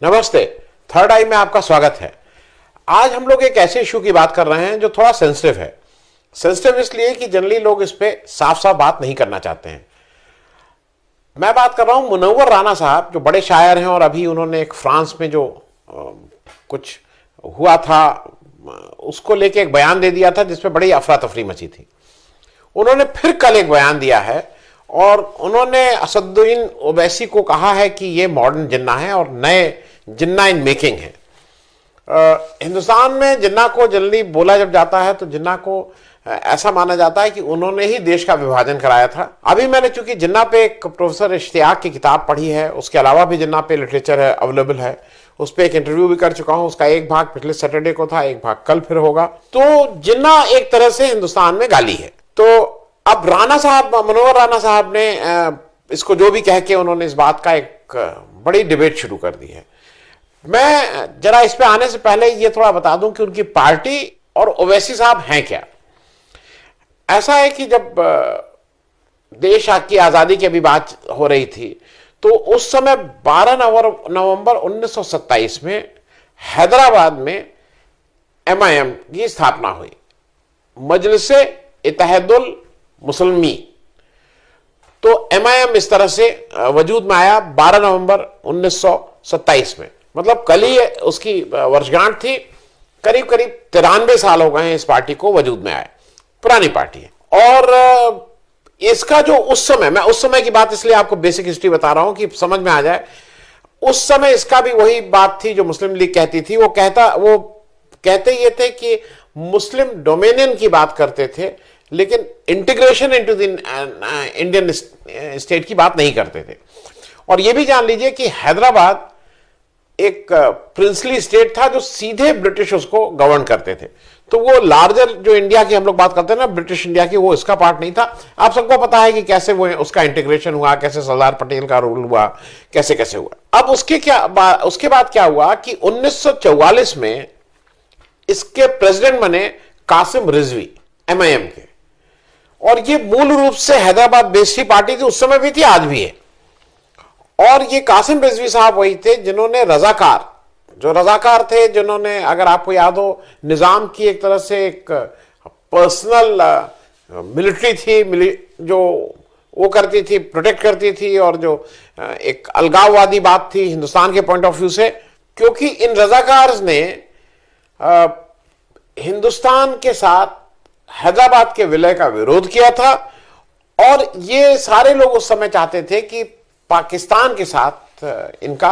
नमस्ते। थर्ड आई में आपका स्वागत है। आज हम लोग एक ऐसे इशू की बात कर रहे हैं जो थोड़ा सेंसिटिव है। सेंसिटिव इसलिए कि जनरली लोग इस पे साफ साफ बात नहीं करना चाहते हैं। मैं बात कर रहा हूं मुनव्वर राना साहब, जो बड़े शायर हैं और अभी उन्होंने एक फ्रांस में जो कुछ हुआ था उसको लेके एक बयान दे दिया था जिसमें बड़ी अफरा तफरी मची थी। उन्होंने फिर कल एक बयान दिया है और उन्होंने असदुद्दीन ओवैसी को कहा है कि ये मॉडर्न जिन्ना है और नए जिन्ना इन मेकिंग है। हिंदुस्तान में जिन्ना को जनरली बोला जब जाता है तो जिन्ना को ऐसा माना जाता है कि उन्होंने ही देश का विभाजन कराया था। अभी मैंने चूंकि जिन्ना पे एक प्रोफेसर इश्तियाक की किताब पढ़ी है, उसके अलावा भी जिन्ना पे लिटरेचर है अवेलेबल है, उस पर एक इंटरव्यू भी कर चुका हूं। उसका एक भाग पिछले सैटरडे को था, एक भाग कल फिर होगा। तो जिन्ना एक तरह से हिंदुस्तान में गाली है। तो अब राना साहब, मुनव्वर राना साहब ने इसको जो भी कह के उन्होंने इस बात का एक बड़ी डिबेट शुरू कर दी है। मैं जरा इस पे आने से पहले ये थोड़ा बता दूं कि उनकी पार्टी और ओवैसी साहब हैं क्या। ऐसा है कि जब देश की आजादी की अभी बात हो रही थी तो उस समय 12 नवंबर 1927 में हैदराबाद में MIM की स्थापना हुई, मजलिसे इत्तेहादुल मुस्लिमीन। तो MIM इस तरह से वजूद में आया 12 नवंबर 1927 में, मतलब कल ही उसकी वर्षगांठ थी। करीब करीब 93 साल हो गए हैं इस पार्टी को वजूद में आए। पुरानी पार्टी है। और इसका जो उस समय, मैं उस समय की बात इसलिए आपको बेसिक हिस्ट्री बता रहा हूं कि समझ में आ जाए। उस समय इसका भी वही बात थी जो मुस्लिम लीग कहती थी। वो कहते ये थे कि मुस्लिम डोमिनियन की बात करते थे, लेकिन integration into the Indian state की बात नहीं करते थे। और यह भी जान लीजिए कि हैदराबाद एक प्रिंसली स्टेट था जो सीधे ब्रिटिश उसको गवर्न करते थे। तो वो लार्जर जो इंडिया की हम लोग बात करते हैं ना, ब्रिटिश इंडिया की, वो इसका पार्ट नहीं था। आप सबको पता है कि कैसे वो उसका इंटीग्रेशन हुआ, कैसे सरदार पटेल का रूल हुआ, कैसे कैसे हुआ। अब उसके बाद क्या हुआ कि 1944 में इसके प्रेसिडेंट बने कासिम रिजवी MIM के। और ये मूल रूप से हैदराबाद बेस्ड पार्टी थी, उस समय भी थी, आज भी है। और ये कासिम रिजवी साहब वही थे जिन्होंने रजाकार थे, जिन्होंने, अगर आपको याद हो, निजाम की एक तरह से एक पर्सनल मिलिट्री थी जो वो करती थी, प्रोटेक्ट करती थी, और जो एक अलगाववादी बात थी हिंदुस्तान के पॉइंट ऑफ व्यू से। क्योंकि इन रजाकार्स ने हिंदुस्तान के साथ हैदराबाद के विलय का विरोध किया था। और ये सारे लोग उस समय चाहते थे कि पाकिस्तान के साथ इनका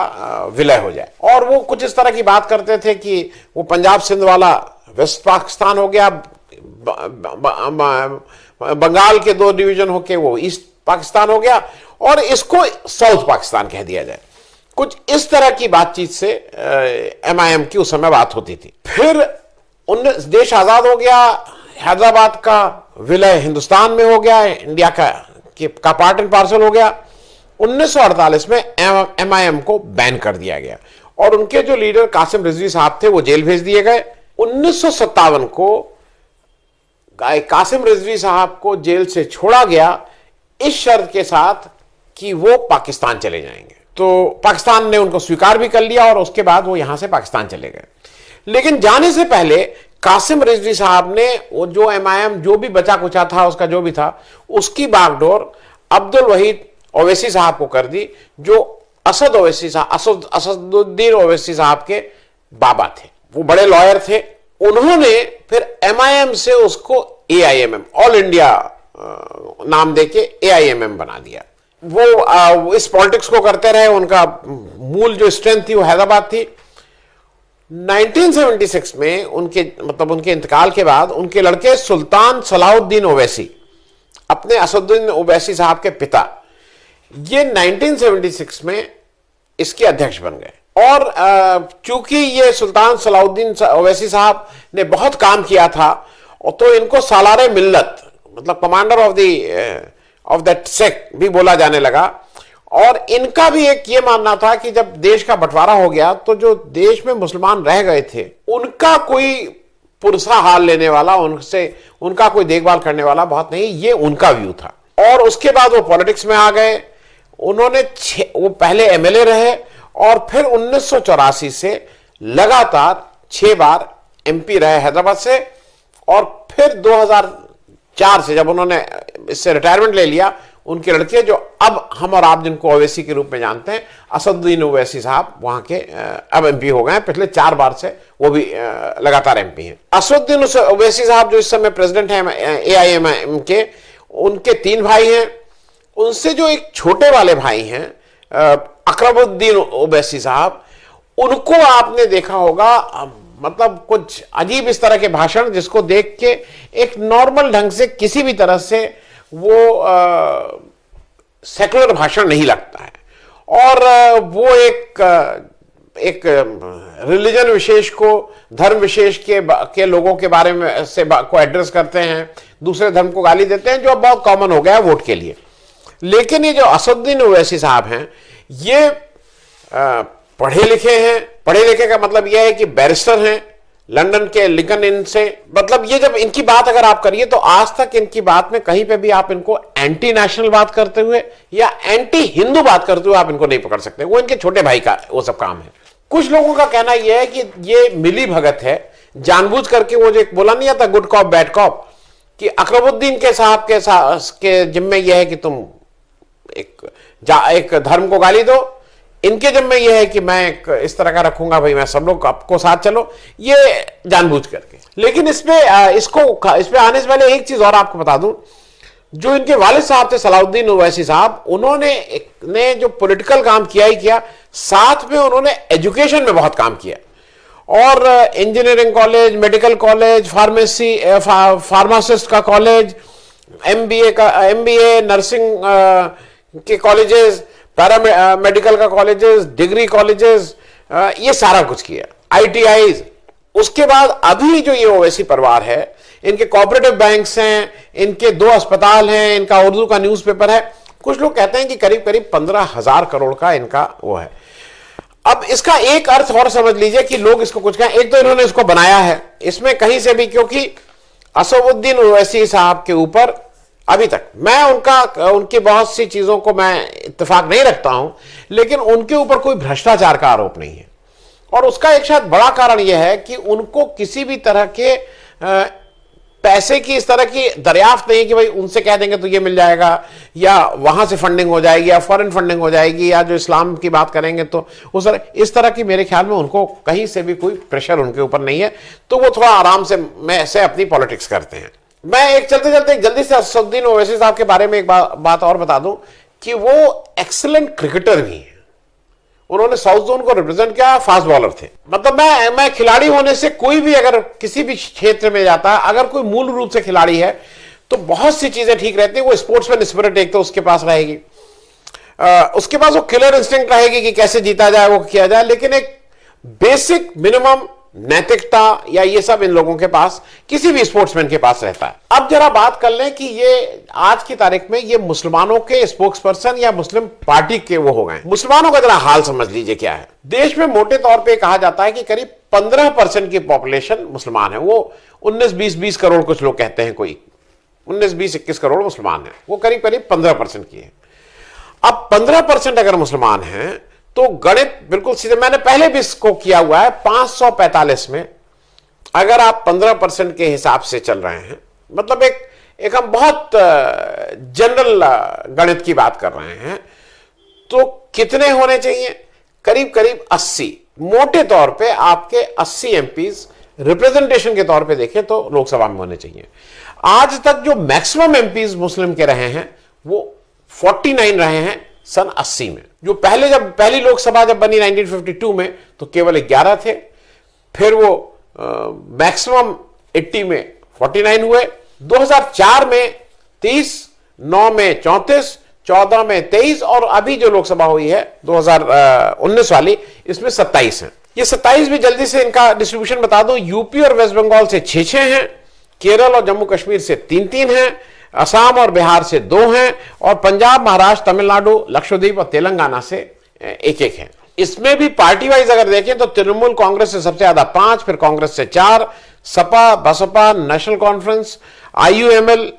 विलय हो जाए। और वो कुछ इस तरह की बात करते थे कि वो पंजाब सिंध वाला वेस्ट पाकिस्तान हो गया, बंगाल के 2 डिवीजन होके वो ईस्ट पाकिस्तान हो गया, और इसको साउथ पाकिस्तान कह दिया जाए। कुछ इस तरह की बातचीत से MIM की उस समय बात होती थी। फिर देश आजाद हो गया, हैदराबाद का विलय हिंदुस्तान में हो गया, इंडिया का पार्ट एंड पार्सल हो गया। 1948 में MIM को बैन कर दिया गया और उनके जो लीडर कासिम रिजवी साहब थे वो जेल भेज दिए गए। 1957 को कासिम रिजवी साहब को जेल से छोड़ा गया इस शर्त के साथ कि वो पाकिस्तान चले जाएंगे। तो पाकिस्तान ने उनको स्वीकार भी कर लिया और उसके बाद वो यहां से पाकिस्तान चले गए। लेकिन जाने से पहले कासिम रिजवी साहब ने वो जो MIM जो भी बचा कुचा था, उसका जो भी था, उसकी बागडोर अब्दुल वहीद ओवैसी साहब को कर दी, जो असदुद्दीन ओवैसी साहब के बाबा थे। वो बड़े लॉयर थे। उन्होंने फिर MIM से उसको AIMM, ऑल इंडिया नाम देके AIMM बना दिया। वो इस पॉलिटिक्स को करते रहे। उनका मूल जो स्ट्रेंथ थी वो हैदराबाद थी। 1976 में उनके इंतकाल के बाद उनके लड़के सुल्तान सलाहुद्दीन ओवैसी, अपने असदुद्दीन ओवैसी साहब के पिता, ये 1976 में इसके अध्यक्ष बन गए। और चूंकि ये सुल्तान सलाहुद्दीन ओवैसी साहब ने बहुत काम किया था, तो इनको सालारे मिल्लत, मतलब कमांडर ऑफ दैट सेक्ट भी बोला जाने लगा। और इनका भी एक ये मानना था कि जब देश का बंटवारा हो गया तो जो देश में मुसलमान रह गए थे उनका कोई पुरसा हाल लेने वाला, उनका कोई देखभाल करने वाला बहुत नहीं, ये उनका व्यू था। और उसके बाद वो पॉलिटिक्स में आ गए। वो पहले MLA रहे और फिर 1984 से लगातार 6 बार एमपी रहे हैदराबाद से, और फिर 2004 से जब उन्होंने इससे रिटायरमेंट ले लिया, उनके लड़के जो अब हम और आप जिनको ओवैसी के रूप में जानते हैं, असदुद्दीन ओवैसी साहब वहां के अब एमपी हो गए हैं। पिछले 4 बार से वो भी लगातार एमपी हैं। असदुद्दीन ओवैसी साहब जो इस समय प्रेसिडेंट हैं AIMIM के, उनके 3 भाई हैं। उनसे जो एक छोटे वाले भाई हैं अकरमुद्दीन ओवैसी साहब, उनको आपने देखा होगा, मतलब कुछ अजीब इस तरह के भाषण जिसको देख के एक नॉर्मल ढंग से किसी भी तरह से वो सेकुलर भाषण नहीं लगता है। और वो एक रिलीजन विशेष को, धर्म विशेष के लोगों के बारे में से को एड्रेस करते हैं, दूसरे धर्म को गाली देते हैं, जो अब बहुत कॉमन हो गया है वोट के लिए। लेकिन ये जो असदुद्दीन ओवैसी साहब हैं, ये पढ़े लिखे हैं। पढ़े लिखे का मतलब यह है कि बैरिस्टर हैं लंदन के लिंकन इन से। मतलब ये जब इनकी बात अगर आप करिए तो आज तक इनकी बात में कहीं पे भी आप इनको एंटी नेशनल बात करते हुए या एंटी हिंदू बात करते हुए आप इनको नहीं पकड़ सकते। वो इनके छोटे भाई का वो सब काम है। कुछ लोगों का कहना यह है कि ये मिली भगत है, जानबूझ करके वो जो एक बोला नहीं आता गुड कॉप बैड कॉप, कि अकरमुद्दीन के साहब के जिम्मे यह है कि तुम एक धर्म को गाली दो, इनके जिम्मे यह है कि मैं इस तरह का रखूंगा, भाई मैं सब लोग आपको साथ चलो, ये जानबूझ करके। लेकिन इस पे आने से पहले एक चीज और आपको बता दूं, जो इनके वालिद साहब थे सलाउद्दीन ओवैसी साहब, उन्होंने जो पॉलिटिकल काम किया ही किया, साथ में उन्होंने एजुकेशन में बहुत काम किया। और engineering college, medical college, pharmacist का कॉलेज, MBA नर्सिंग के कॉलेजेस, पैरामेडिकल का कॉलेजेस, डिग्री कॉलेजेस, ये सारा कुछ किया, ITIs। उसके बाद अभी जो ये ओवैसी परिवार है, इनके कोऑपरेटिव बैंक्स हैं, इनके 2 अस्पताल हैं, इनका उर्दू का न्यूज़पेपर है। कुछ लोग कहते हैं कि करीब करीब 15,000 करोड़ का इनका वो है। अब इसका एक अर्थ और समझ लीजिए कि लोग इसको कुछ कहें। एक तो इन्होंने इसको बनाया है, इसमें कहीं से भी, क्योंकि असदुद्दीन ओवैसी साहब के ऊपर अभी तक मैं उनकी बहुत सी चीजों को मैं इत्तेफाक नहीं रखता हूं, लेकिन उनके ऊपर कोई भ्रष्टाचार का आरोप नहीं है। और उसका एक शायद बड़ा कारण यह है कि उनको किसी भी तरह के पैसे की इस तरह की दरियाफ्त नहीं कि भाई उनसे कह देंगे तो ये मिल जाएगा, या वहां से फंडिंग हो जाएगी, या फॉरेन फंडिंग हो जाएगी, या जो इस्लाम की बात करेंगे तो इस तरह की, मेरे ख्याल में उनको कहीं से भी कोई प्रेशर उनके ऊपर नहीं है। तो वो थोड़ा आराम से अपनी पॉलिटिक्स करते हैं। मैं एक चलते चलते जल्दी से असदुद्दीन ओवैसी साहब के बारे में एक बात और बता दूं कि वो एक्सीलेंट क्रिकेटर भी हैं। उन्होंने साउथ जोन को रिप्रेजेंट किया, फास्ट बॉलर थे। मतलब मैं खिलाड़ी होने से, कोई भी अगर किसी भी क्षेत्र में जाता है, अगर कोई मूल रूप से खिलाड़ी है तो बहुत सी चीजें ठीक रहती है। वो स्पोर्ट्समैन स्पिरिट एक तो उसके पास रहेगी, उसके पास वो किलर इंस्टिंक्ट रहेगी कि कैसे जीता जाए, वो किया जाए। लेकिन एक बेसिक मिनिमम नैतिकता या ये सब इन लोगों के पास, किसी भी स्पोर्ट्समैन के पास रहता है। अब जरा बात कर लें कि ये आज की तारीख में ये मुसलमानों के स्पोक्स पर्सन या मुस्लिम पार्टी के वो हो गए। मुसलमानों का जरा हाल समझ लीजिए क्या है। देश में मोटे तौर पे कहा जाता है कि करीब 15% की पॉपुलेशन मुसलमान है। वो 19-20 करोड़ कुछ लोग कहते हैं, कोई 19-20-21 करोड़ मुसलमान है, वो करीब करीब 15% की है। अब 15% अगर मुसलमान हैं तो गणित बिल्कुल सीधे, मैंने पहले भी इसको किया हुआ है, 545 में अगर आप 15% के हिसाब से चल रहे हैं, मतलब एक हम बहुत जनरल गणित की बात कर रहे हैं, तो कितने होने चाहिए? करीब करीब 80, मोटे तौर पे आपके 80 MPs रिप्रेजेंटेशन के तौर पे देखें तो लोकसभा में होने चाहिए। आज तक जो मैक्सिमम MPs मुस्लिम के रहे हैं वो 49 रहे हैं सन 80 में। जो पहली लोकसभा जब बनी 1952 में तो केवल 11 थे, फिर वो मैक्सिमम 80 में 49 हुए, 2004 में 30, 9 में 34, 14 में 23, और अभी जो लोकसभा हुई है 2019 वाली, इसमें 27 हैं। ये 27 भी जल्दी से इनका डिस्ट्रीब्यूशन बता दूं, यूपी और वेस्ट बंगाल से 6-6 हैं, केरल और जम्मू कश्मीर से 3-3 हैं, असम और बिहार से 2 हैं, और पंजाब, महाराष्ट्र, तमिलनाडु, लक्षद्वीप और तेलंगाना से 1-1 है। इसमें भी पार्टी वाइज अगर देखें तो तृणमूल कांग्रेस से सबसे ज्यादा 5, फिर कांग्रेस से 4, Sapa, Baspa, National Conference, IUML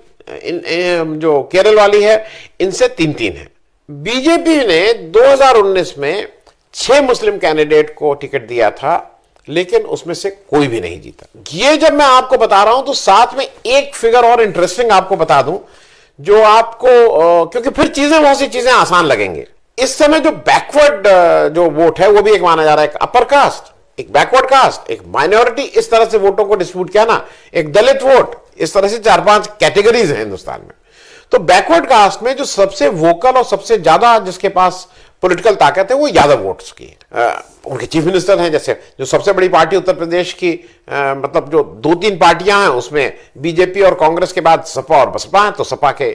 जो केरल वाली है, इनसे 3-3 है। बीजेपी ने 2019 में 6 मुस्लिम कैंडिडेट को टिकट दिया था, लेकिन उसमें से कोई भी नहीं जीता। ये जब मैं आपको बता रहा हूं तो साथ में एक फिगर और इंटरेस्टिंग आपको बता दूं, जो आपको क्योंकि फिर बहुत सी चीजें आसान लगेंगे। इस समय जो बैकवर्ड जो वोट है वो भी एक माना जा रहा है, एक अपर कास्ट, एक बैकवर्ड कास्ट, एक माइनॉरिटी, इस तरह से वोटों को डिस्ट्रीब्यूट किया ना, एक दलित वोट, इस तरह से 4-5 कैटेगरीज हैं हिंदुस्तान में। तो बैकवर्ड कास्ट में जो सबसे वोकल और सबसे ज्यादा जिसके पास पॉलिटिकल ताकत है वो यादव वोट्स की है। उनके चीफ मिनिस्टर हैं, जैसे जो सबसे बड़ी पार्टी उत्तर प्रदेश की मतलब जो 2-3 पार्टियां हैं उसमें बीजेपी और कांग्रेस के बाद सपा और बसपा है, तो सपा के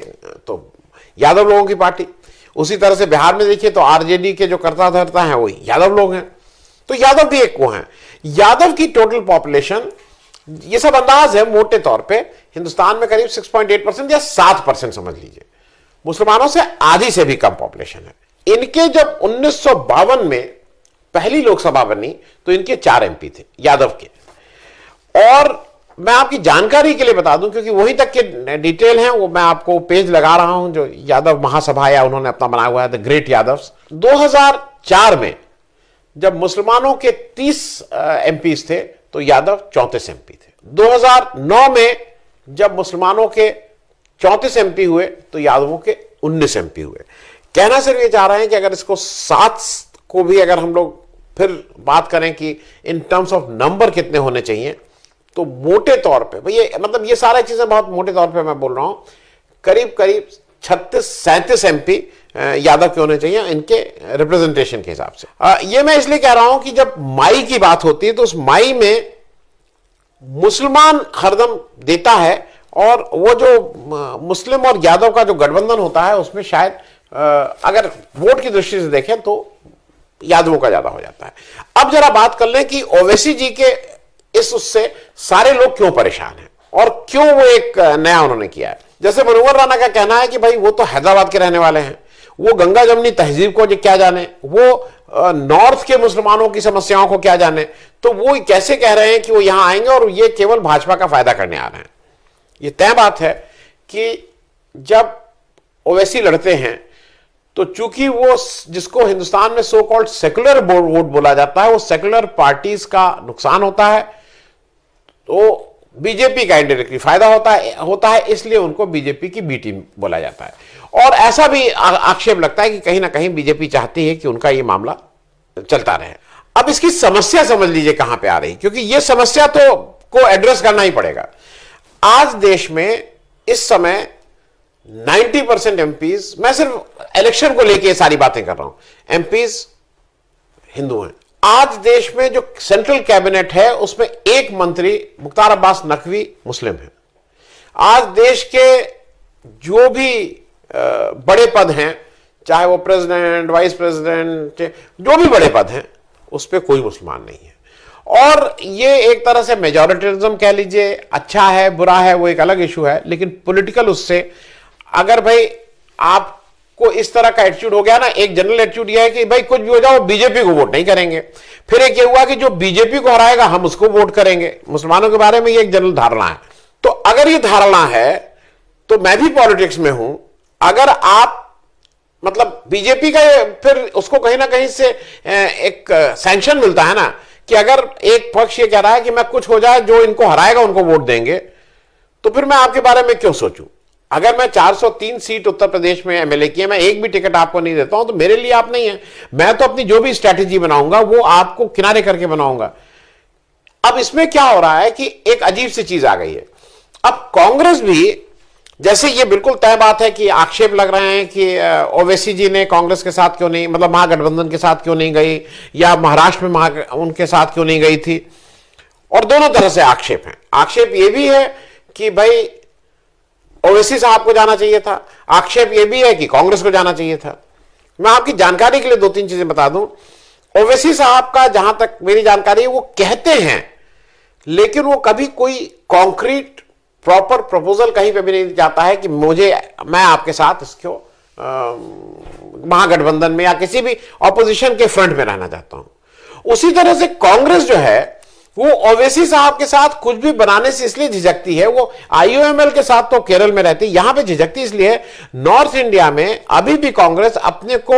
तो यादव लोगों की पार्टी। उसी तरह से बिहार में देखिए तो आरजेडी के जो कर्ता धर्ता हैं वो यादव लोग हैं, तो यादव भी एक वो हैं। यादव की टोटल पॉपुलेशन, ये सब अंदाज है मोटे तौर पे, हिंदुस्तान में करीब 6.8% या 7% समझ लीजिए। मुसलमानों से आधी से भी कम पॉपुलेशन है। इनके जब 1952 में पहली लोकसभा बनी तो इनके 4 एमपी थे यादव के। और मैं आपकी जानकारी के लिए बता दूं, क्योंकि वहीं तक के डिटेल हैं, वो मैं आपको पेज लगा रहा हूं जो यादव महासभा या उन्होंने अपना बनाया हुआ है, द ग्रेट यादव्स। 2004 में जब मुसलमानों के 30 एमपीज थे तो यादव 34 एमपी थे। 2009 में जब मुसलमानों के 34 एमपी हुए तो यादवों के 19 एमपी हुए। कहना सिर्फ ये चाह रहे हैं कि अगर इसको 7 को भी अगर हम लोग फिर बात करें कि इन टर्म्स ऑफ नंबर कितने होने चाहिए, तो मोटे तौर पे भैया मतलब ये सारी चीजें बहुत मोटे तौर पे मैं बोल रहा हूं, करीब 36-37 एमपी यादव के होने चाहिए इनके रिप्रेजेंटेशन के हिसाब से। ये मैं इसलिए कह रहा हूं कि जब माई की बात होती है तो उस माई में मुसलमान हरदम देता है, और वो जो मुस्लिम और यादव का जो गठबंधन होता है उसमें शायद अगर वोट की दृष्टि से देखें तो यादवों का ज्यादा हो जाता है। अब जरा बात कर लें कि ओवैसी जी के इस उससे सारे लोग क्यों परेशान हैं और क्यों वो एक नया उन्होंने किया है। जैसे मनोहर राणा का कहना है कि भाई वो तो हैदराबाद के रहने वाले हैं, वो गंगा जमनी तहजीब को क्या जाने, वो नॉर्थ के मुसलमानों की समस्याओं को क्या जाने, तो वो कैसे कह रहे हैं कि वो यहां आएंगे और ये केवल भाजपा का फायदा करने आ रहे हैं। ये तय बात है कि जब ओवैसी लड़ते हैं तो चूंकि वो जिसको हिंदुस्तान में सो कॉल्ड सेकुलर वोट बोला जाता है, वो सेकुलर पार्टीज का नुकसान होता है, तो बीजेपी का इंडायरेक्टली फायदा होता है, इसलिए उनको बीजेपी की बी टीम बोला जाता है। और ऐसा भी आक्षेप लगता है कि कहीं ना कहीं बीजेपी चाहती है कि उनका ये मामला चलता रहे। अब इसकी समस्या समझ लीजिए कहां पे आ रही, क्योंकि ये समस्या तो को एड्रेस करना ही पड़ेगा। आज देश में इस समय 90% एमपीज, मैं सिर्फ इलेक्शन को लेके ये सारी बातें कर रहा हूं, एमपीज हिंदू हैं। आज देश में जो सेंट्रल कैबिनेट है उसमें एक मंत्री मुख्तार अब्बास नकवी मुस्लिम है। आज देश के जो भी बड़े पद हैं, चाहे वो प्रेसिडेंट, वाइस प्रेसिडेंट, जो भी बड़े पद हैं, उस पर कोई मुसलमान नहीं है। और ये एक तरह से मेजॉरिटिज्म कह लीजिए, अच्छा है बुरा है वो एक अलग इशू है, लेकिन पॉलिटिकल उससे अगर भाई आपको इस तरह का एटीट्यूड हो गया ना, एक जनरल एटीट्यूड यह है कि भाई कुछ भी हो जाओ बीजेपी को वोट नहीं करेंगे। फिर एक ये हुआ कि जो बीजेपी को हराएगा हम उसको वोट करेंगे। मुसलमानों के बारे में ये एक जनरल धारणा है। तो अगर ये धारणा है तो मैं भी पॉलिटिक्स में हूं, अगर आप मतलब बीजेपी का फिर उसको कहीं ना कहीं से एक सैंक्शन मिलता है ना, कि अगर एक पक्ष ये कह रहा है कि मैं कुछ हो जाए जो इनको हराएगा उनको वोट देंगे, तो फिर मैं आपके बारे में क्यों सोचूं। अगर मैं 403 सीट उत्तर प्रदेश में एमएलए की है, मैं एक भी टिकट आपको नहीं देता हूं, तो मेरे लिए आप नहीं है। मैं तो अपनी जो भी स्ट्रैटेजी बनाऊंगा वो आपको किनारे करके बनाऊंगा। अब इसमें क्या हो रहा है कि एक अजीब सी चीज आ गई है। अब कांग्रेस भी, जैसे ये बिल्कुल तय बात है कि आक्षेप लग रहे हैं कि ओवैसी जी ने कांग्रेस के साथ क्यों नहीं, मतलब महागठबंधन के साथ क्यों नहीं गई, या महाराष्ट्र में उनके साथ क्यों नहीं गई थी, और दोनों तरह से आक्षेप हैं। आक्षेप ये भी है कि भाई ओवैसी साहब को जाना चाहिए था, आक्षेप ये भी है कि कांग्रेस को जाना चाहिए था। मैं आपकी जानकारी के लिए 2-3 चीजें बता दूं। ओवैसी साहब का जहां तक मेरी जानकारी है वो कहते हैं, लेकिन वो कभी कोई कॉन्क्रीट प्रॉपर प्रपोजल कहीं पे भी नहीं जाता है कि मैं आपके साथ इसको महागठबंधन में या किसी भी ऑपोजिशन के फ्रंट में रहना चाहता हूं। उसी तरह से कांग्रेस जो है वो ओवैसी साहब के साथ कुछ भी बनाने से इसलिए झिझकती है, वो आईयूएमएल के साथ तो केरल में रहती, यहां पे झिझकती इसलिए नॉर्थ इंडिया में अभी भी कांग्रेस अपने को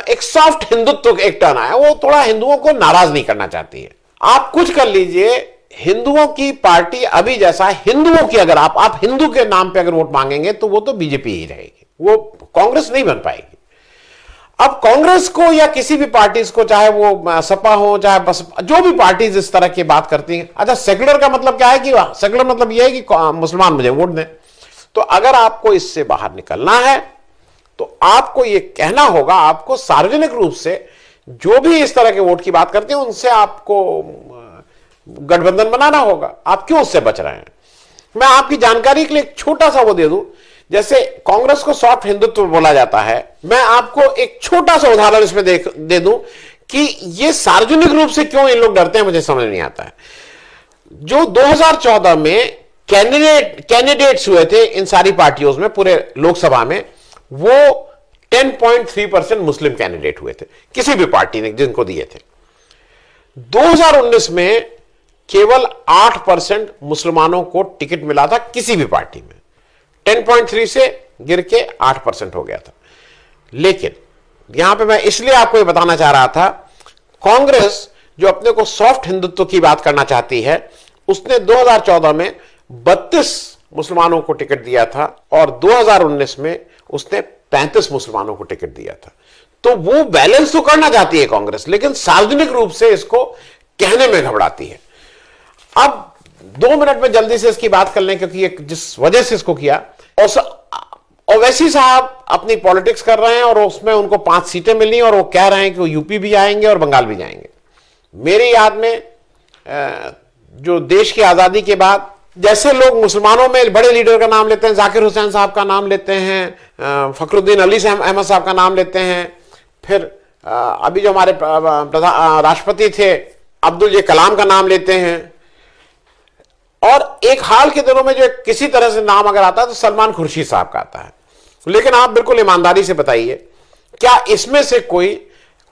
एक सॉफ्ट हिंदुत्व एक टर्न आया, वो थोड़ा हिंदुओं को नाराज नहीं करना चाहती है। आप कुछ कर लीजिए, हिंदुओं की पार्टी अभी जैसा हिंदुओं की, अगर आप हिंदू के नाम पे अगर वोट मांगेंगे तो वो तो बीजेपी ही रहेगी, वो कांग्रेस नहीं बन पाएगी। अब कांग्रेस को या किसी भी पार्टी को, चाहे वो सपा हो चाहे बस, जो भी पार्टीज इस तरह की बात करती हैं, अच्छा सेक्युलर का मतलब क्या है कि सेक्युलर मतलब यह है कि मुसलमान मुझे वोट दें। तो अगर आपको इससे बाहर निकलना है तो आपको यह कहना होगा, आपको सार्वजनिक रूप से जो भी इस तरह के वोट की बात करते हैं उनसे आपको गठबंधन बनाना होगा। आप क्यों उससे बच रहे हैं? मैं आपकी जानकारी के लिए एक छोटा सा वो दे दूं, जैसे कांग्रेस को सॉफ्ट हिंदुत्व बोला जाता है, मैं आपको एक छोटा सा उदाहरण इसमें दे दूं कि ये सार्वजनिक रूप से क्यों इन लोग डरते हैं, मुझे समझ नहीं आता है। जो 2014 में कैंडिडेट्स हुए थे इन सारी पार्टियों में, पूरे लोकसभा में, वो 10.3% मुस्लिम कैंडिडेट हुए थे किसी भी पार्टी ने जिनको दिए थे। 2019 में केवल 8% मुसलमानों को टिकट मिला था किसी भी पार्टी में, 10.3 से गिर के 8% हो गया था। लेकिन यहां पे मैं इसलिए आपको ये बताना चाह रहा था, कांग्रेस जो अपने को सॉफ्ट हिंदुत्व की बात करना चाहती है, उसने 2014 में 32 मुसलमानों को टिकट दिया था और 2019 में उसने 35 मुसलमानों को टिकट दिया था। तो वो बैलेंस तो करना चाहती है कांग्रेस, लेकिन सार्वजनिक रूप से इसको कहने में घबराती है। अब 2 मिनट में जल्दी से इसकी बात कर लें, क्योंकि जिस वजह से इसको किया, ओवैसी साहब अपनी पॉलिटिक्स कर रहे हैं और उसमें उनको 5 सीटें मिली और वो कह रहे हैं कि वो यूपी भी आएंगे और बंगाल भी जाएंगे। मेरी याद में जो देश की आजादी के बाद जैसे लोग मुसलमानों में बड़े लीडर का नाम लेते हैं, जाकिर हुसैन साहब का नाम लेते हैं, फखरुद्दीन अली अहमद साहब का नाम लेते हैं, फिर अभी जो हमारे राष्ट्रपति थे अब्दुल कलाम का नाम लेते हैं, और एक हाल के दिनों में जो किसी तरह से नाम अगर आता है तो सलमान खुर्शीद साहब का आता है। लेकिन आप बिल्कुल ईमानदारी से बताइए, क्या इसमें से कोई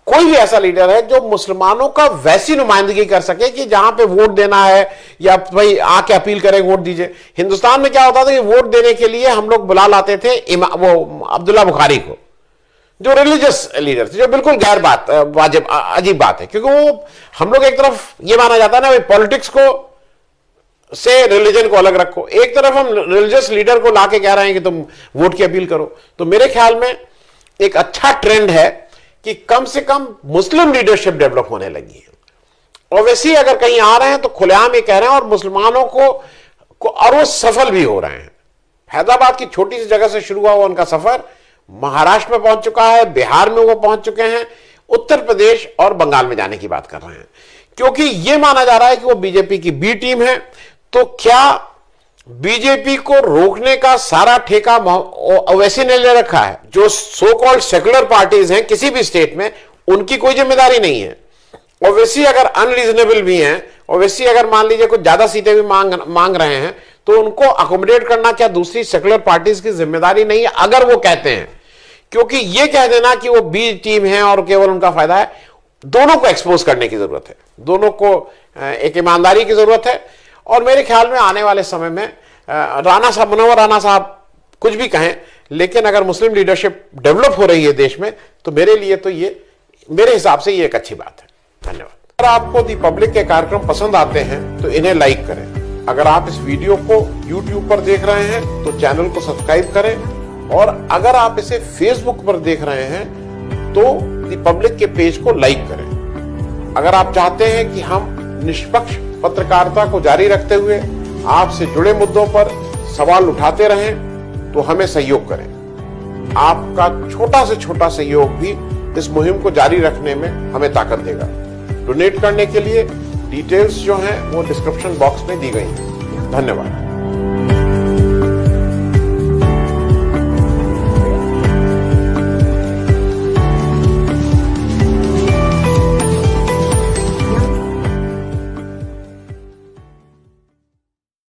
भी ऐसा लीडर है जो मुसलमानों का वैसी नुमाइंदगी कर सके कि जहां पे वोट देना है या भाई आके अपील करें वोट दीजिए? हिंदुस्तान में क्या होता था कि वोट देने के लिए हम लोग बुला लाते थे वो अब्दुल्ला बुखारी को, जो रिलीजियस लीडर थे, जो बिल्कुल गैर बात वाजिब अजीब बात है, क्योंकि वो हम लोग एक तरफ ये माना जाता है ना, पॉलिटिक्स को से रिलीजन को अलग रखो, एक तरफ हम रिलीजियस लीडर को लाके कह रहे हैं कि तुम वोट की अपील करो। तो मेरे ख्याल में एक अच्छा ट्रेंड है कि कम से कम मुस्लिम लीडरशिप डेवलप होने लगी है। ओवैसी अगर कहीं आ रहे हैं तो खुलेआम ये कह रहे हैं, और मुसलमानों को और वो सफल भी हो रहे हैं। हैदराबाद की छोटी सी जगह से शुरू हुआ उनका सफर महाराष्ट्र में पहुंच चुका है, बिहार में वो पहुंच चुके हैं, उत्तर प्रदेश और बंगाल में जाने की बात कर रहे हैं, क्योंकि ये माना जा रहा है कि वो बीजेपी की बी टीम है। तो क्या बीजेपी को रोकने का सारा ठेका ओवैसी ने ले रखा है? जो सो कॉल्ड सेकुलर पार्टीज हैं किसी भी स्टेट में, उनकी कोई जिम्मेदारी नहीं है। ओवैसी अगर अनरीजनेबल भी हैं, ओवैसी अगर मान लीजिए कुछ ज्यादा सीटें भी मांग रहे हैं, तो उनको अकोमोडेट करना क्या दूसरी सेकुलर पार्टीज की जिम्मेदारी नहीं है, अगर वो कहते हैं? क्योंकि ये कह देना कि वो बी टीम है और केवल उनका फायदा है, दोनों को एक्सपोज करने की जरूरत है, दोनों को एक ईमानदारी की जरूरत है। और मेरे ख्याल में आने वाले समय में मुनव्वर राना साहब कुछ भी कहें, लेकिन अगर मुस्लिम लीडरशिप डेवलप हो रही है देश में, तो मेरे लिए तो ये, मेरे हिसाब से ये एक अच्छी बात है। धन्यवाद। अगर आपको दी पब्लिक के कार्यक्रम पसंद आते हैं तो इन्हें लाइक करें। अगर आप इस वीडियो को YouTube पर देख रहे हैं तो चैनल को सब्सक्राइब करें, और अगर आप इसे Facebook पर देख रहे हैं तो दी पब्लिक के पेज को लाइक करें। अगर आप चाहते हैं कि हम निष्पक्ष पत्रकारिता को जारी रखते हुए आपसे जुड़े मुद्दों पर सवाल उठाते रहें तो हमें सहयोग करें। आपका छोटा से छोटा सहयोग भी इस मुहिम को जारी रखने में हमें ताकत देगा। डोनेट करने के लिए डिटेल्स जो हैं वो डिस्क्रिप्शन बॉक्स में दी गई हैं। धन्यवाद।